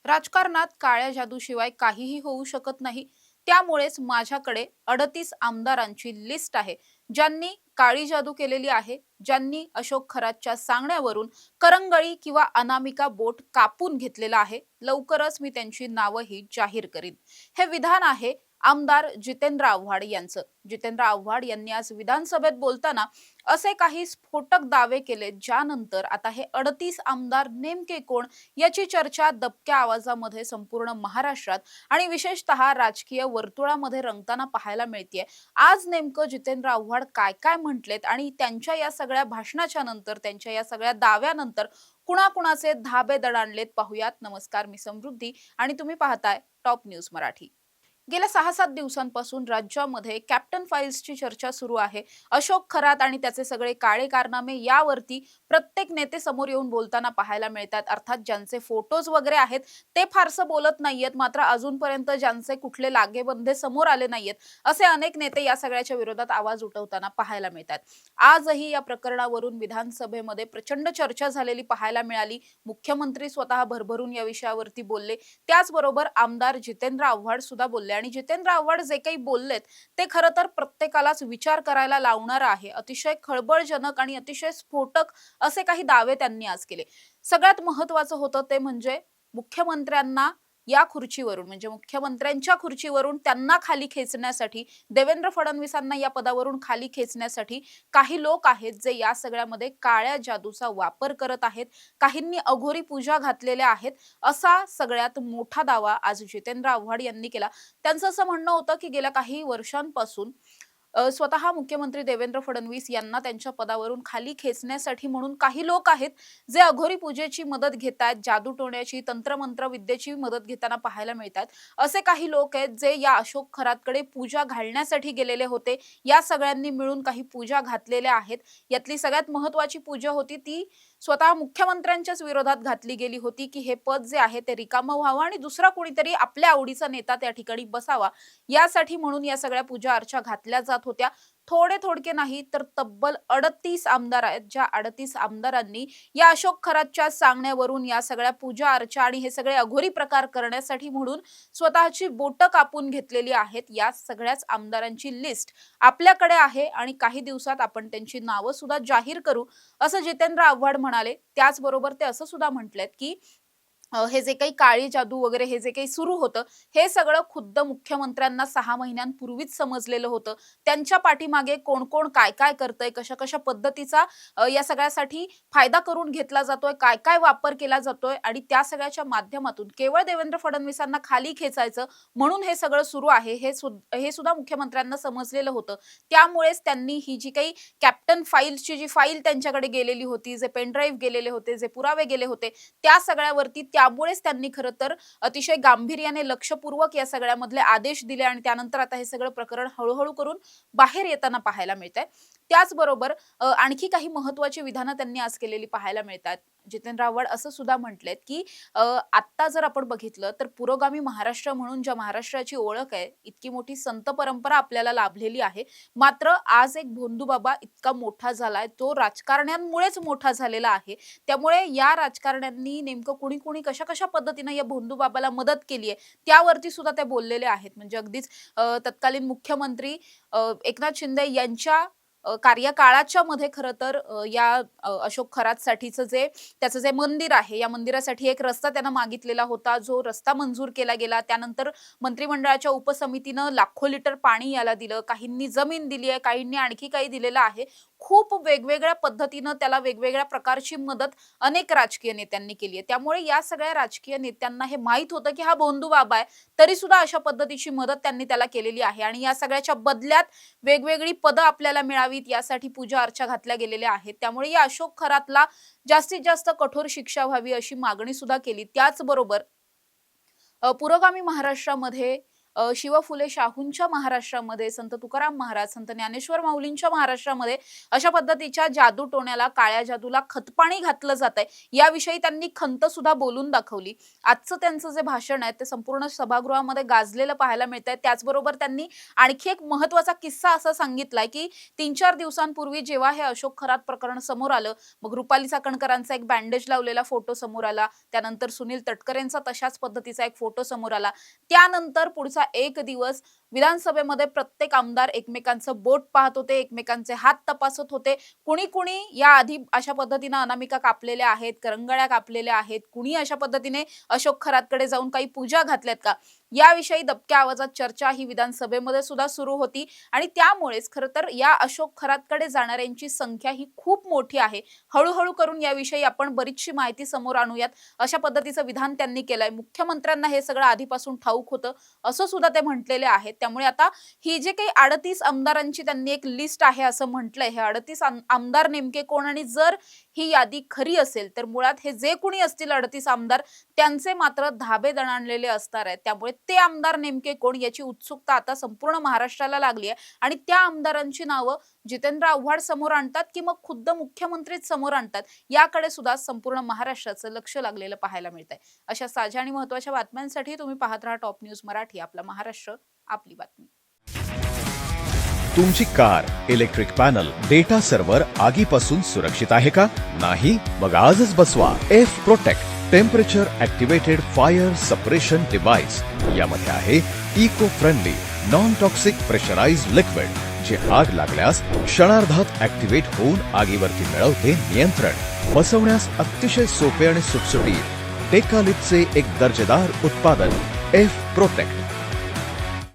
राजकारणात काळ्या जादूशिवाय काहीही होऊ शकत नाही. त्यामुळेच माझ्याकडे 38 आमदारांची लिस्ट आहे, ज्यांनी काळी जादू केलेली आहे, ज्यांनी अशोक खरातच्या सांगण्यावरून करंगळी किंवा अनामिका बोट कापून घेतलेला आहे. लवकरच मी त्यांची नावंही जाहीर करीन. हे विधान आहे आमदार जितेंद्र आव्हाड यांचं. जितेंद्र आव्हाड यांनी आज विधानसभेत बोलताना असे काही स्फोटक दावे केले, ज्यानंतर आता हे 38 आमदार नेमके कोण याची चर्चा दबक्या आवाजामध्ये संपूर्ण महाराष्ट्रात आणि विशेषतः राजकीय वर्तुळामध्ये रंगताना पाहायला मिळतेय. आज नेमकं जितेंद्र आव्हाड काय काय म्हटलेत आणि त्यांच्या या सगळ्या भाषणाच्या नंतर, त्यांच्या या सगळ्या दाव्यानंतर कुणाकुणाचे धाबे दणाणलेत पाहूयात. नमस्कार, मी समृद्धी आणि तुम्ही पाहताय टॉप न्यूज मराठी. गेल्या 6-7 दिवसांपासून राज्यामध्ये कॅप्टन फाइल्सची चर्चा सुरू आहे. अशोक खरात आणि त्याचे सगळे काळे कारनामे यावरती प्रत्येक नेते समोर येऊन बोलताना पाहायला मिळतात. अर्थात ज्यांचे फोटोज वगैरे आहेत ते फारसं बोलत नाहीयेत, मात्र अजूनपर्यंत ज्यांचे कुठले लागेबंधे समोर आले नाहीयेत असे अनेक नेते या सगळ्याच्या विरोधात आवाज उठवताना पाहायला मिळतात. आजही या प्रकरणावरून विधानसभेमध्ये प्रचंड चर्चा झालेली पाहायला मिळाली. मुख्यमंत्री स्वतः भरभरून या विषयावरती बोलले. त्याचबरोबर आमदार जितेंद्र आव्हाड सुद्धा बोलले आणि जितेंद्र आव्हाड जे काही बोललेत ते खरं तर प्रत्येकालाच विचार करायला लावणारं आहे. अतिशय खळबळजनक आणि अतिशय स्फोटक असे काही दावे त्यांनी आज केले. सगळ्यात महत्त्वाचं होतं ते म्हणजे मुख्यमंत्र्यांना या खुर्चीवरून, म्हणजे मुख्यमंत्र्यांच्या खुर्चीवरून त्यांना खाली खेचण्यासाठी, देवेंद्र फडणवीसांना या पदावरून खाली खेचण्यासाठी काही लोक आहेत जे या सगळ्यामध्ये काळ्या जादूचा वापर करत आहेत. काहींनी अघोरी पूजा घातलेल्या आहेत, असा सगळ्यात मोठा दावा आज जितेंद्र आव्हाड यांनी केला. त्यांचं असं म्हणणं होतं की गेल्या काही वर्षांपासून स्वतः मुख्यमंत्री देवेंद्र फडणवीस यांना त्यांच्या पदावरून खाली खेचण्यासाठी म्हणून काही लोक आहेत जे अघोरी पूजेची मदत घेतात, जादू टोण्याची, तंत्रमंत्र विद्येची मदत घेताना पाहायला मिळतात. असे काही लोक आहेत जे या अशोक खरातकडे पूजा घालण्यासाठी गेलेले होते. या सगळ्यांनी मिळून काही पूजा घातलेल्या आहेत. यातली सगळ्यात महत्त्वाची पूजा होती ती स्वतः मुख्यमंत्र्यांच्याच विरोधात घातली गेली होती की हे पद जे आहे ते रिकामं व्हावं आणि दुसरा कोणीतरी आपल्या आवडीचा नेता त्या ठिकाणी बसावा, यासाठी म्हणून या सगळ्या पूजा अर्चा घातल्या जात होत्या. थोडे थोडके नाही तर तब्बल 38 आमदार आहेत, ज्या 38 आमदारांनी या अशोक खरातच्या सांगण्यावरून या सगळ्या पूजा अर्चा आणि हे सगळे अघोरी प्रकार करण्यासाठी म्हणून स्वतःची बोटं कापून घेतलेली आहेत. या सगळ्याच आमदारांची लिस्ट आपल्याकडे आहे आणि काही दिवसात आपण त्यांची नावं सुद्धा जाहीर करू, असं जितेंद्र आव्हाड म्हणाले. त्याचबरोबर ते असं सुद्धा म्हटलेत की हे जे काही काळी जादू वगैरे हे जे काही सुरू होतं, हे सगळं खुद्द मुख्यमंत्र्यांना 6 महिन्यांपूर्वीच समजलेलं होतं. त्यांच्या पाठीमागे कोण-कोण, काय-काय करतंय, कशा-कशा पद्धतीचा या सगळ्यासाठी फायदा करून घेतला जातोय, काय-काय वापर केला जातोय आणि त्या सगळ्याच्या माध्यमातून केवळ देवेंद्र फडणवीसांना खाली खेचायचं म्हणून हे सगळं सुरू आहे, हे सुद्धा मुख्यमंत्र्यांना समजलेलं होतं. त्यामुळेच त्यांनी ही जी काही कॅप्टन फाइल्सची जी फाईल त्यांच्याकडे गेलेली होती, जे पेन ड्राईव्ह गेलेले होते, जे पुरावे गेले होते, त्या सगळ्यावरती त्यामुळेच त्यांनी खरं तर अतिशय गांभीर्याने लक्षपूर्वक या सगळ्यामधले आदेश दिले आणि त्यानंतर आता हे सगळं प्रकरण हळूहळू करून बाहेर येताना पाहायला मिळतंय. त्याचबरोबर आणखी काही महत्त्वाची विधानं त्यांनी आज केलेली पाहायला मिळतात. जितेंद्र आव्हाड असं सुद्धा म्हटलेत की आत्ता जर आपण बघितलं तर पुरोगामी महाराष्ट्र म्हणून ज्या महाराष्ट्राची ओळख आहे, इतकी मोठी संत परंपरा आपल्याला लाभलेली आहे. मात्र आज एक भोंदूबाबा इतका मोठा झालाय, तो राजकारण्यांमुळेच मोठा झालेला आहे. त्यामुळे या राजकारण्यांनी नेमकं कुणी-कुणी कशा-कशा पद्धतीने या भोंदूबाबाला मदत केली आहे, त्यावरती सुद्धा ते बोललेले आहेत. म्हणजे अगदीच तत्कालीन मुख्यमंत्री एकनाथ शिंदे यांच्या कार्यकाळाच्या मध्ये खरं तर या अशोक खरातसाठीचं जे त्याचं जे मंदिर आहे, या मंदिरासाठी एक रस्ता त्यानं मागितलेला होता, जो रस्ता मंजूर केला गेला. त्यानंतर मंत्रिमंडळाच्या उपसमितीनं लाखो लिटर पाणी याला दिलं, काहींनी जमीन दिली आहे, काहींनी आणखी काही दिलेलं आहे. खूप वेगवेगळ्या पद्धतीनं त्याला वेगवेगळ्या प्रकारची मदत अनेक राजकीय नेत्यांनी केली आहे. त्यामुळे या सगळ्या राजकीय नेत्यांना हे माहीत होतं की हा भोंदू बाबा आहे, तरी सुद्धा अशा पद्धतीची मदत त्यांनी त्याला केलेली आहे आणि या सगळ्याच्या बदल्यात वेगवेगळी पदं आपल्याला मिळावीत यासाठी पूजा अर्चा घातल्या गेलेल्या आहेत. त्यामुळे या अशोक खरातला जास्तीत जास्त कठोर शिक्षा व्हावी अशी मागणी सुद्धा केली. त्याचबरोबर पुरोगामी महाराष्ट्रामध्ये शिव फुले शाहूंच्या महाराष्ट्रामध्ये, संत तुकाराम महाराज, संत ज्ञानेश्वर माऊलींच्या महाराष्ट्रामध्ये अशा पद्धतीच्या जादूटोण्याला, काळ्या जादूला खतपाणी घातलं जातंय, याविषयी त्यांनी खंत सुद्धा बोलून दाखवली. आजचं त्यांचं जे भाषण आहे ते संपूर्ण सभागृहामध्ये गाजलेलं पाहायला मिळतंय. त्याचबरोबर त्यांनी आणखी एक महत्त्वाचा किस्सा असा सांगितलाय, की 3-4 दिवसांपूर्वी जेव्हा हे अशोक खरात प्रकरण समोर आलं, मग रुपाली चाकणकरांचा एक बँडेज लावलेला फोटो समोर आला, त्यानंतर सुनील तटकरेंचा तशाच पद्धतीचा एक फोटो समोर आला. त्यानंतर पुढचा 1 दिवस विधानसभेमध्ये प्रत्येक आमदार एकमेकांचं बोट पाहत होते, एकमेकांचे हात तपासत होते. कुणी याआधी अशा पद्धतीने अनामिका कापलेल्या आहेत, करंगळ्या कापलेल्या आहेत, कुणी अशा पद्धतीने अशोक खरातकडे जाऊन काही पूजा घातल्यात का, याविषयी दबक्या आवाजात चर्चा ही विधानसभेमध्ये सुद्धा सुरू होती. आणि त्यामुळेच खरं तर या अशोक खरातकडे जाणाऱ्यांची संख्या ही खूप मोठी आहे. हळूहळू करून याविषयी आपण बरीचशी माहिती समोर आणूयात, अशा पद्धतीचं विधान त्यांनी केलंय. मुख्यमंत्र्यांना हे सगळं आधीपासून ठाऊक होतं असं सुद्धा ते म्हटलेले आहेत. त्यामुळे आता ही जे काही 38 आमदारांची त्यांनी एक लिस्ट आहे असं म्हटलंय, हे 38 आमदार नेमके कोण, आणि जर ही यादी खरी असेल तर मुळात हे जे कोणी असतील 38 आमदार त्यांचे मात्र धाबे दणाणलेले असणार आहेत. त्यामुळे ते आमदार नेमके कोण याची उत्सुकता आता संपूर्ण महाराष्ट्राला लागली आहे. आणि त्या आमदारांची नावं जितेंद्र आव्हाड समोर आणतात की मग खुद्द मुख्यमंत्रीच समोर आणतात, याकडे सुद्धा संपूर्ण महाराष्ट्राचं लक्ष लागलेलं पाहायला मिळतंय. अशा ताज्या आणि महत्त्वाच्या बातम्यांसाठी तुम्ही पाहत राहा टॉप न्यूज मराठी. आपला महाराष्ट्र, आपली बातमी. तुमची car, electric panel, data server आगीपासून सुरक्षित आहे का? नाही? मग आजच बसवा F protect temperature activated fire suppression device. यामध्ये आहे eco friendly non toxic pressurised liquid, जे आग लागल्यास क्षणार्धात ऍक्टिव्हेट होऊन आगीवरती मिळवते नियंत्रण. बसवण्यास अतिशय सोपे आणि सुटसुटीत. टेकालिपचे एक दर्जेदार उत्पादन एफ प्रोटेक्ट.